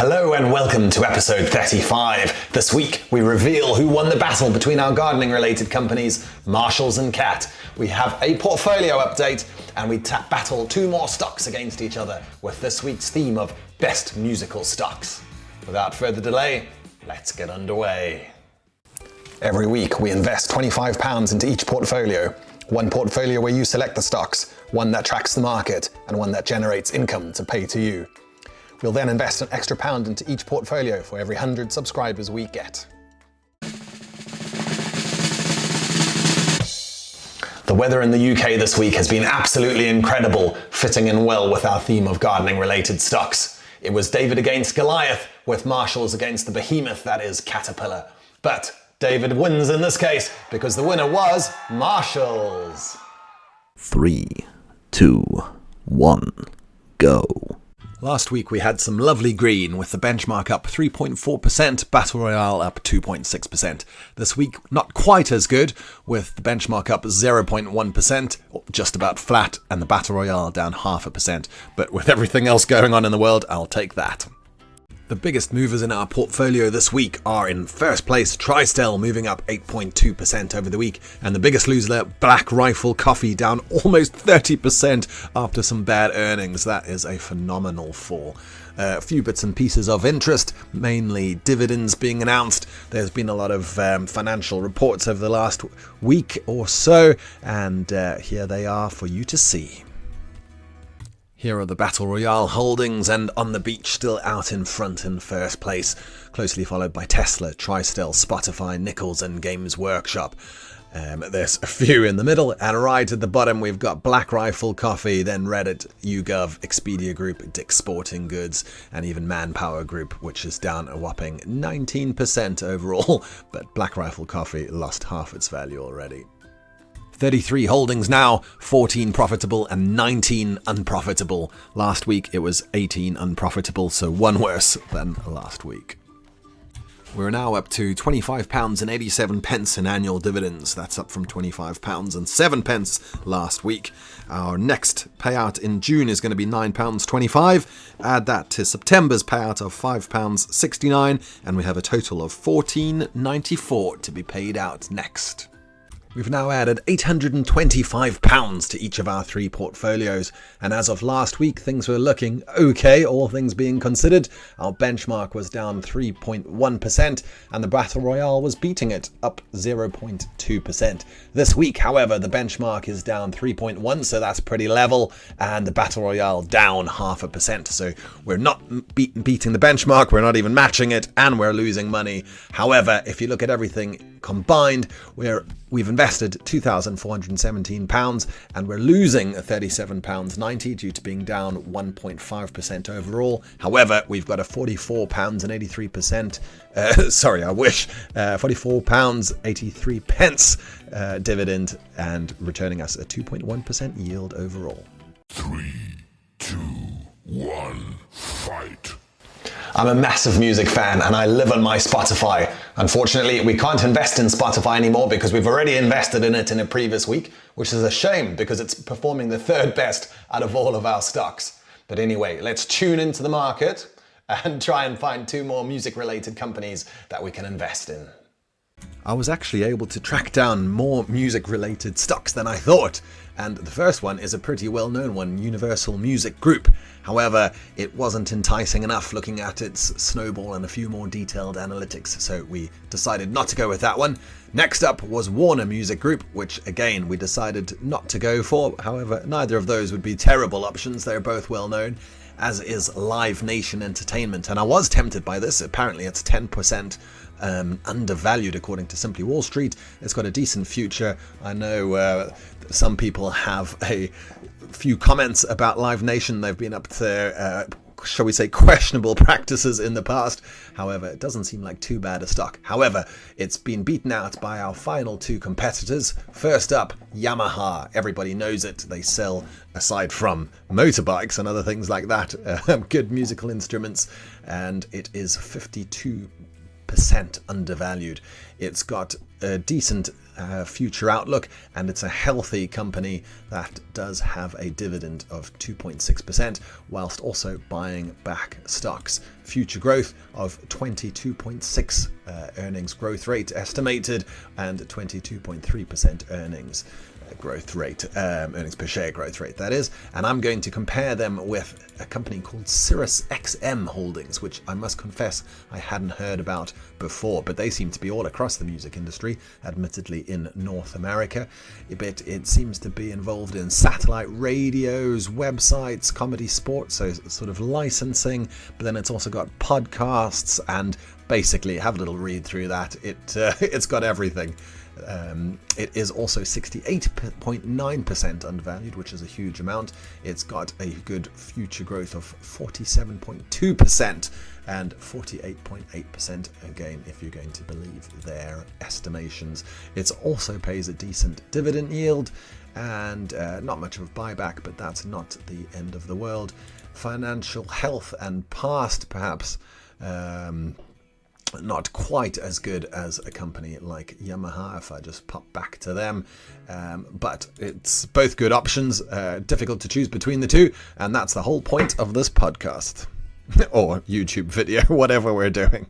Hello and welcome to episode 35. This week we reveal who won the battle between our gardening related companies, Marshalls and Cat. We have a portfolio update and we battle two more stocks against each other with this week's theme of best musical stocks. Without further delay, let's get underway. Every week we invest £25 into each portfolio. One portfolio where you select the stocks, one that tracks the market, and one that generates income to pay to you. We'll then invest an extra £1 into each portfolio for every 100 subscribers we get. The weather in the UK this week has been absolutely incredible, fitting in well with our theme of gardening-related stocks. It was David against Goliath, with Marshalls against the behemoth that is Caterpillar. But David wins in this case, because the winner was Marshalls. 3, 2, 1, go. Last week we had some lovely green with the benchmark up 3.4%, Battle Royale up 2.6%. This week not quite as good, with the benchmark up 0.1%, just about flat, and the Battle Royale down 0.5%. But with everything else going on in the world, I'll take that. The biggest movers in our portfolio this week are in first place Tristel, moving up 8.2% over the week, and the biggest loser, Black Rifle Coffee, down almost 30% after some bad earnings. That is a phenomenal fall. A few bits and pieces of interest, mainly dividends being announced. There's been a lot of financial reports over the last week or so, and here they are for you to see. Here are the Battle Royale holdings, and On the Beach still out in front in first place, closely followed by Tesla, Tristel, Spotify, Nichols and Games Workshop. There's a few in the middle, and right at the bottom we've got Black Rifle Coffee, then Reddit, YouGov, Expedia Group, Dick's Sporting Goods, and even Manpower Group, which is down a whopping 19% overall, but Black Rifle Coffee lost half its value already. 33 holdings now, 14 profitable and 19 unprofitable. Last week it was 18 unprofitable, so one worse than last week. We're now up to £25.87 in annual dividends. That's up from £25.07 last week. Our next payout in June is going to be £9.25. Add that to September's payout of £5.69, and we have a total of £14.94 to be paid out next. We've now added £825 to each of our three portfolios, and as of last week things were looking okay, all things being considered. Our benchmark was down 3.1% and the Battle Royale was beating it, up 0.2%. This week, however, the benchmark is down 3.1%, so that's pretty level, and the Battle Royale down 0.5%. So we're not beating the benchmark, we're not even matching it, and we're losing money. However, if you look at everything combined, we've invested £2,417 and we're losing £37.90 due to being down 1.5% overall. However, we've got a £44.83 £44.83 dividend, and returning us a 2.1% yield overall. 3, 2, 1, fight. I'm a massive music fan and I live on my Spotify. Unfortunately, we can't invest in Spotify anymore because we've already invested in it in a previous week, which is a shame because it's performing the third best out of all of our stocks. But anyway, let's tune into the market and try and find two more music-related companies that we can invest in. I was actually able to track down more music-related stocks than I thought, and the first one is a pretty well-known one, Universal Music Group. However, it wasn't enticing enough looking at its snowball and a few more detailed analytics, so we decided not to go with that one. Next up was Warner Music Group, which again we decided not to go for. However, neither of those would be terrible options, they're both well-known, as is Live Nation Entertainment, and I was tempted by this. Apparently it's 10% undervalued according to Simply Wall Street. It's got a decent future. I know some people have a few comments about Live Nation. They've been up to shall we say, questionable practices in the past. However, it doesn't seem like too bad a stock. However, it's been beaten out by our final two competitors. First up, Yamaha. Everybody knows it. They sell, aside from motorbikes and other things like that, good musical instruments, and it is 52 8% undervalued. It's got a decent future outlook, and it's a healthy company that does have a dividend of 2.6% whilst also buying back stocks. Future growth of 22.6 earnings growth rate estimated, and 22.3% earnings growth rate, earnings per share growth rate, that is. And I'm going to compare them with a company called Cirrus XM Holdings, which I must confess I hadn't heard about before, but they seem to be all across the music industry, admittedly in North America. But it seems to be involved in satellite radios, websites, comedy, sports, so sort of licensing, but then it's also got podcasts, and basically have a little read through that. It's got everything. It is also 68.9% undervalued, which is a huge amount. It's got a good future growth of 47.2% and 48.8% again, if you're going to believe their estimations. It also pays a decent dividend yield, and not much of a buyback, but that's not the end of the world. Financial health and past, perhaps, not quite as good as a company like Yamaha, if I just pop back to them. But it's both good options, difficult to choose between the two, and that's the whole point of this podcast. Or YouTube video, whatever we're doing.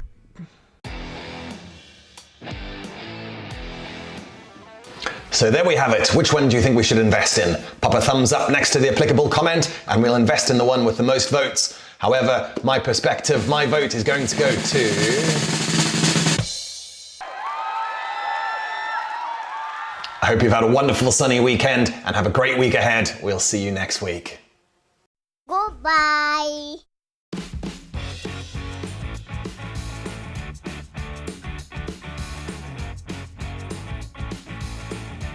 So there we have it. Which one do you think we should invest in? Pop a thumbs up next to the applicable comment, and we'll invest in the one with the most votes. However, my perspective, my vote is going to go to... I hope you've had a wonderful sunny weekend and have a great week ahead. We'll see you next week. Goodbye.